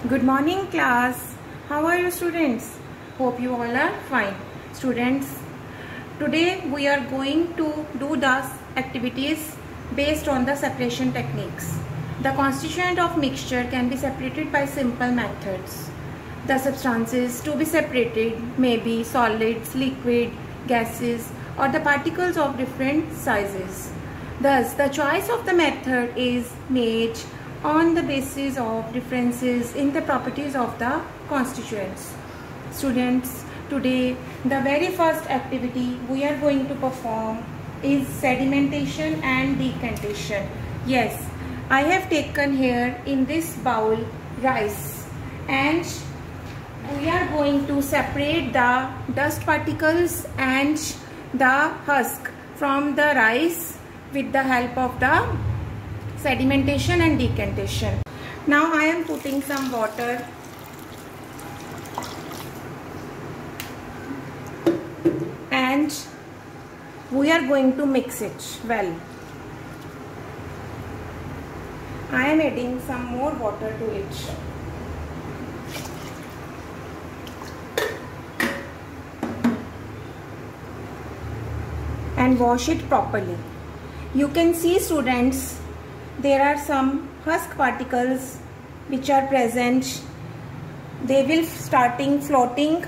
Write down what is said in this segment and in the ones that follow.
Good morning class. How are you students? Hope you all are fine. Students, today we are going to do the activities based on the separation techniques. The constituent of mixture can be separated by simple methods. The substances to be separated may be solids, liquid, gases or the particles of different sizes. Thus, the choice of the method is made on the basis of differences in the properties of the constituents. Students, today the very first activity we are going to perform is sedimentation and decantation. Yes, I have taken here in this bowl rice and we are going to separate the dust particles and the husk from the rice with the help of the sedimentation and decantation. Now I am putting some water and we are going to mix it well. I am adding some more water to it. And wash it properly. You can see students, there are some husk particles which are present. They will starting floating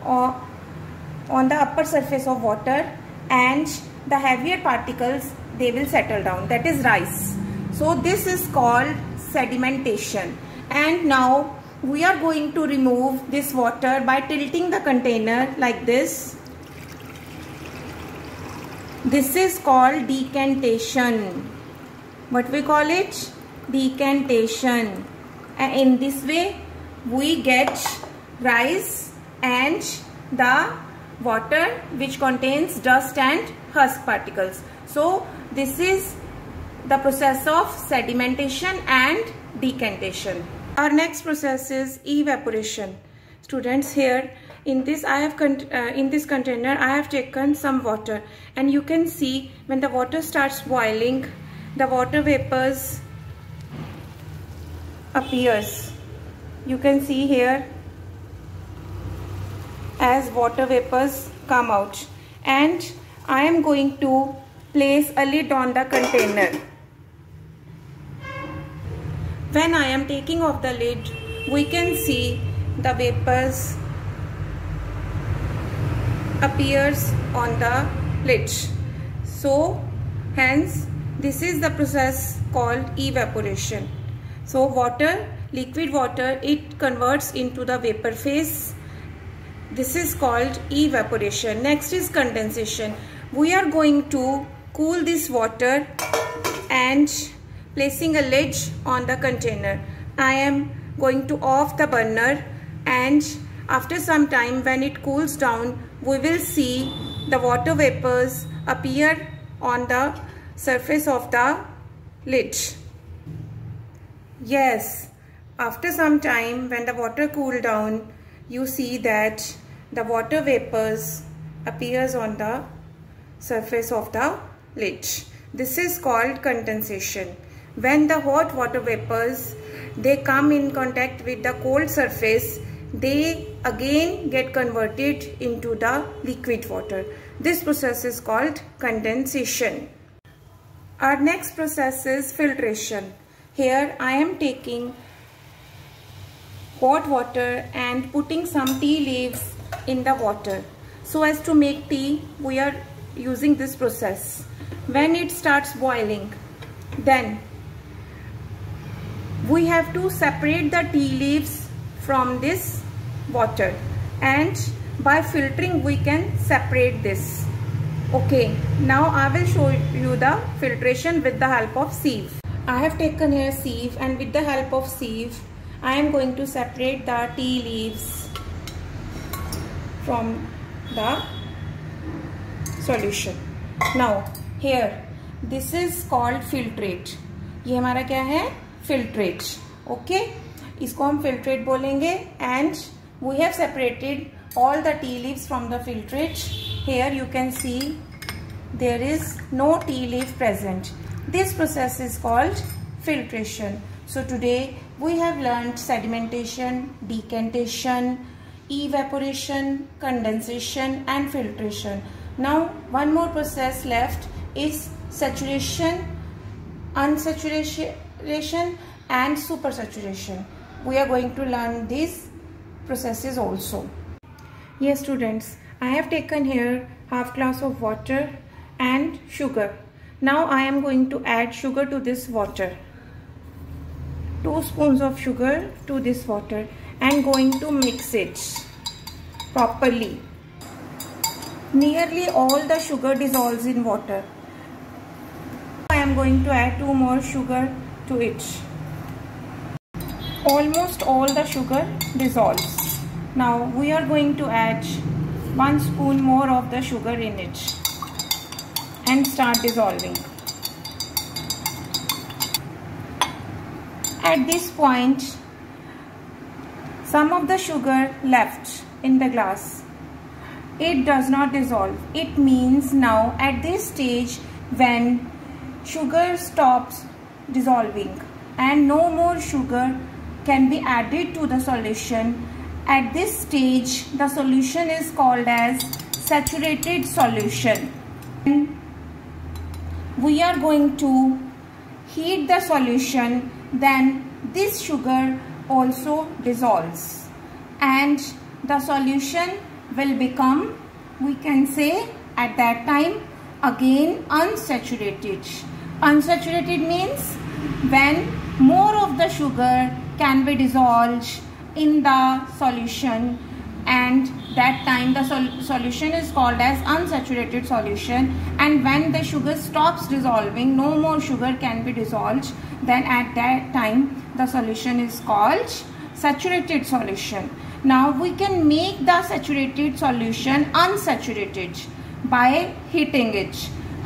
on the upper surface of water, and the heavier particles, they will settle down. That is rice. So this is called sedimentation. And now we are going to remove this water by tilting the container like this. This is called decantation. What we call it? Decantation. And in this way we get rice and the water which contains dust and husk particles. So this is the process of sedimentation and decantation. Our next process is evaporation. Students, here in this in this container I have taken some water, and you can see when the water starts boiling, the water vapors appears. You can see here as water vapors come out, and I am going to place a lid on the container. When I am taking off the lid, we can see the vapors appears on the lid. So hence this is the process called evaporation. So water, liquid water, it converts into the vapor phase. This is called evaporation. Next is condensation. We are going to cool this water and placing a lid on the container. I am going to off the burner, and after some time when it cools down, we will see the water vapors appear on the surface of the lid. Yes, after some time when the water cool down, you see that the water vapors appears on the surface of the lid. This is called condensation. When the hot water vapors, they come in contact with the cold surface, they again get converted into the liquid water. This process is called condensation. Our next process is filtration. Here I am taking hot water and putting some tea leaves in the water. So as to make tea, we are using this process. When it starts boiling, then we have to separate the tea leaves from this water, and by filtering we can separate this. Okay, now I will show you the filtration with the help of sieve. I have taken here sieve, and with the help of sieve I am going to separate the tea leaves from the solution. Now here this is called filtrate. ये हमारा क्या है? Filtrate. Okay, इसको हम filtrate बोलेंगे, and we have separated all the tea leaves from the filtrate. Here you can see there is no tea leaf present. This process is called filtration. So today we have learned sedimentation, decantation, evaporation, condensation and filtration. Now one more process left is saturation, unsaturation and supersaturation. We are going to learn these processes also. Yes students, I have taken here half glass of water and sugar. Now I am going to add sugar to this water. 2 spoons of sugar to this water and going to mix it properly. Nearly all the sugar dissolves in water. I am going to add 2 more sugar to it. Almost all the sugar dissolves. Now we are going to add 1 spoon more of the sugar in it and start dissolving. At this point, some of the sugar left in the glass. It does not dissolve. It means now at this stage when sugar stops dissolving and no more sugar can be added to the solution. At this stage, the solution is called as saturated solution. We are going to heat the solution, then this sugar also dissolves and the solution will become, we can say at that time, again unsaturated. Unsaturated means when more of the sugar can be dissolved in the solution, and that time the solution is called as unsaturated solution. And when the sugar stops dissolving, no more sugar can be dissolved, then at that time the solution is called saturated solution. Now we can make the saturated solution unsaturated by heating it.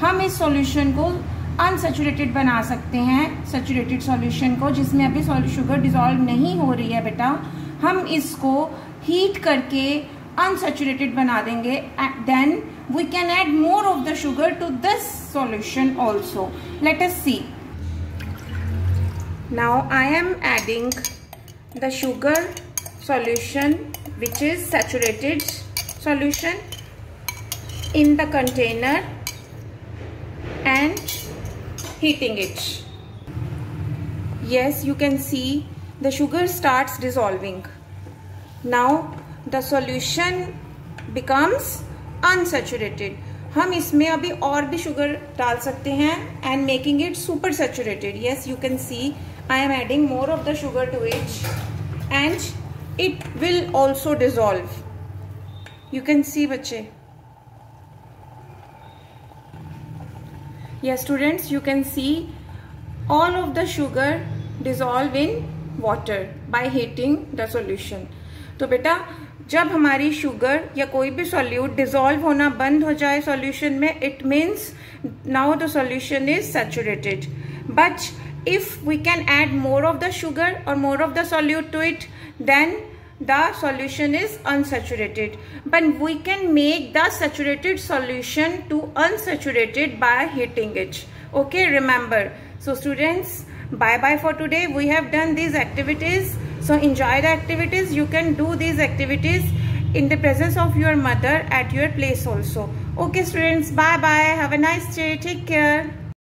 हम इस solution को unsaturated बना सकते हैं, saturated solution को, जिसमें अभी sugar dissolve नहीं हो रही है बेटा, हम इसको heat करके unsaturated बना देंगे. Then we can add more of the sugar to this solution also. Let us see. Now I am adding the sugar solution, which is saturated solution, in the container and heating it. Yes, you can see the sugar starts dissolving. Now the solution becomes unsaturated. हम इसमें अभी और भी sugar डाल सकते हैं and making it super saturated. Yes, you can see I am adding more of the sugar to it and it will also dissolve. You can see बच्चे. Yes students, you can see all of the sugar dissolve in water by heating the solution. तो बेटा जब हमारी sugar या कोई भी solute dissolve होना बंद हो जाए सॉल्यूशन में, it means now the solution is saturated. But if we can add more of the sugar और more of the solute to it, then the solution is unsaturated. But we can make the saturated solution to unsaturated by heating it. Okay, remember. So students, bye bye for today. We have done these activities, so enjoy the activities. You can do these activities in the presence of your mother at your place also. Okay students, bye bye, have a nice day, take care.